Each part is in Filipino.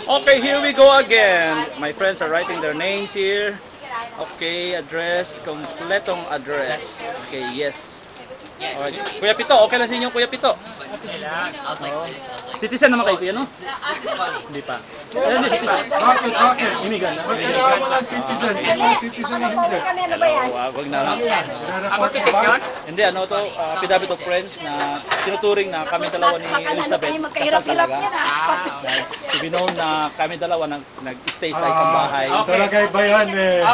Okay, here we go again. My friends are writing their names here. Okay, address, kompletong address. Okay, yes. Alright. Kuya Pito, okay lang sa inyo, Kuya Pito? Citizen naman kayo, Kuya, no? Hindi pa. Bakit? Immigrant na. Kailangan mo lang citizen. Citizen hindi. Wag na lang. Hindi, ano to, affidavit of friends na tinuturing na kami dalawa ni Elizabeth. Kasal talaga. To be known na kami dalawa nag-stay sa isang bahay. Talagay ba yan eh?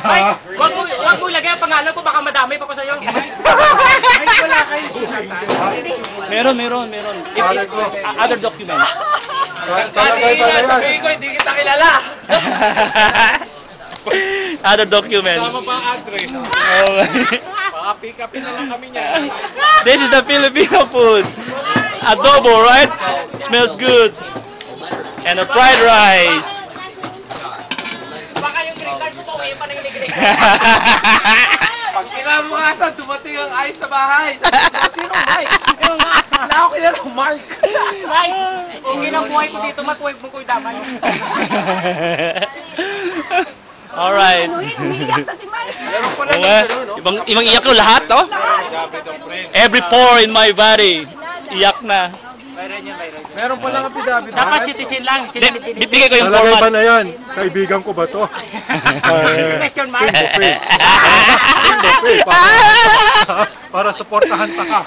Ay, wag mo ilagay ang pangalan ko, baka madami pa ko sa'yo. Wala kayong sunatan. Meron. Other documents. Talagay ba yan? Sabihin ko, hindi kita kilala. Other documents. Tama pa ang address. Okay. Baka pick upin na lang kami niya. This is the Filipino food. Adobo, right? Smells good. And a fried rice. Baka yung green card mo, pauwi pa ng green card. Pag kinabukasan, dumating ang ayos sa bahay. Sabi ko, sino Mike? Wala ako kilala, Mark. Mike, hindi ng buhay ko dito, matuwag mo ko yung damay. Alright. Umiiyak na si Mike. Meron pa lang Ibang iyak ko lahat, no? Every pore in my body. Iyak na. Meron pa lang ang pidabit. Dapat citizen lang. Bibigay ko yung Talagay ba format. na yan? Kaibigan ko ba to? Question mark. Para suportahan ta ka.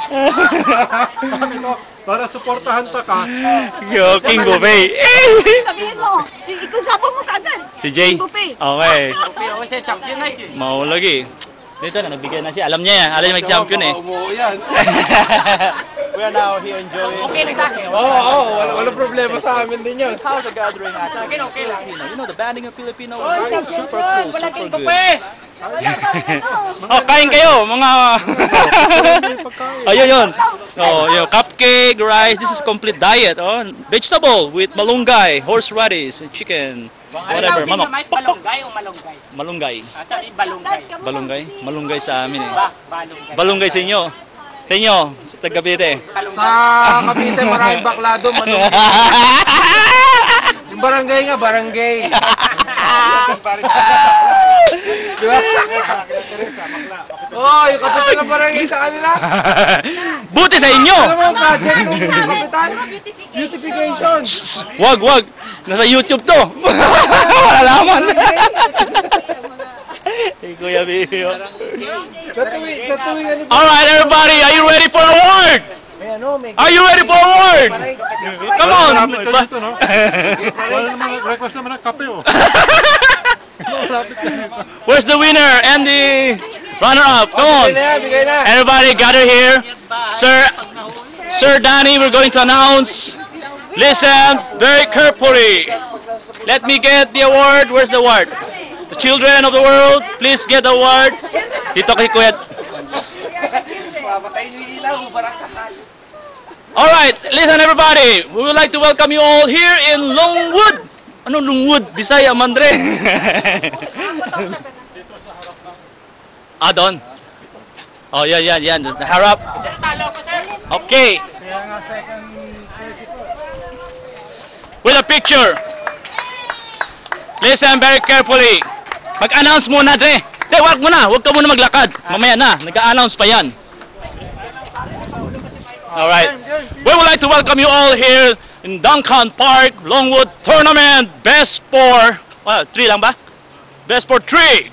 Para suportahan ta ka. Yo, King Buffet. Sabihin mo, ikaw sapo mo kagad. Si Jay. Buffet. Okay. Oo, siya champion na yun. Maulagi. Dito na, nagbigay na siya. Alam niya yan. Alam niya mag-champion eh. Umuo yan. We are now here enjoying. Okay lang sa akin. Walang problema sa amin din yun. How's the gathering at Okay lang. You know, the banding of Filipino. Super Wala cool, super kayong good. buffet. Oh, kain kayo, mga... Ayun yun. Oh, yung cupcake, rice. This is complete diet. Oh, vegetable with malunggay, horseradish, chicken, whatever. Mama. Manok. Balunggay o malunggay? Malunggay. Sabi balunggay. Balunggay? Malunggay sa amin eh. Balunggay. Balunggay sa inyo. Sa inyo, sa Tagabite. Sa Cavite, maraming baklado. Yung barangay nga, barangay. Di ba? Oh, yung kapitan ng barangay sa kanila. Buti sa inyo! Alam mo ang project ng kapitan? Beautification. Wag. Nasa YouTube to. Malalaman. Kuya Bio. Sa tuwing ano ba? Alright, everybody, are you ready for a word? May ano, may... Are you ready for a word? Come on! Malapit ka dito, no? Wala naman request naman ng kape, oh. Malapit ka dito. Where's the winner and the runner-up? Come on! Bigay na. Everybody gather here. Sir Danny, we're going to announce. Listen very carefully. Let me get the award. Where's the award? The children of the world, please get the award. Dito kay Kuya. Alright, listen everybody. We would like to welcome you all here in Longwood. Ano Longwood? Bisaya, Mandre. Doon. Oh, yan. Harap. Okay. With a picture. Listen very carefully. Mag-announce muna, Dre. Wag ka muna maglakad. Mamaya na, nag-a-announce pa yan. Alright. We would like to welcome you all here in Duncan Park, Longwood Tournament. Best for, 3 lang ba? Best for 3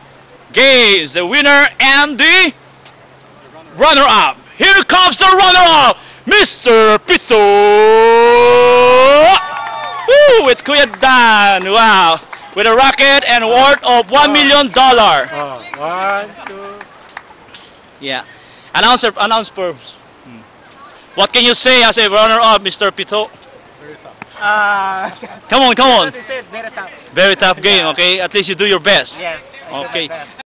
games. The winner and the runner-up. Here comes the runner-up, Mr. Pito. Woo, with Kuya Dan. Wow. With a racket and worth of $1 million. 1, 2. Yeah. Announce first. What can you say as a runner-up, Mr. Pito? Come on. Very tough. Very tough game, okay? At least you do your best. Yes. Okay.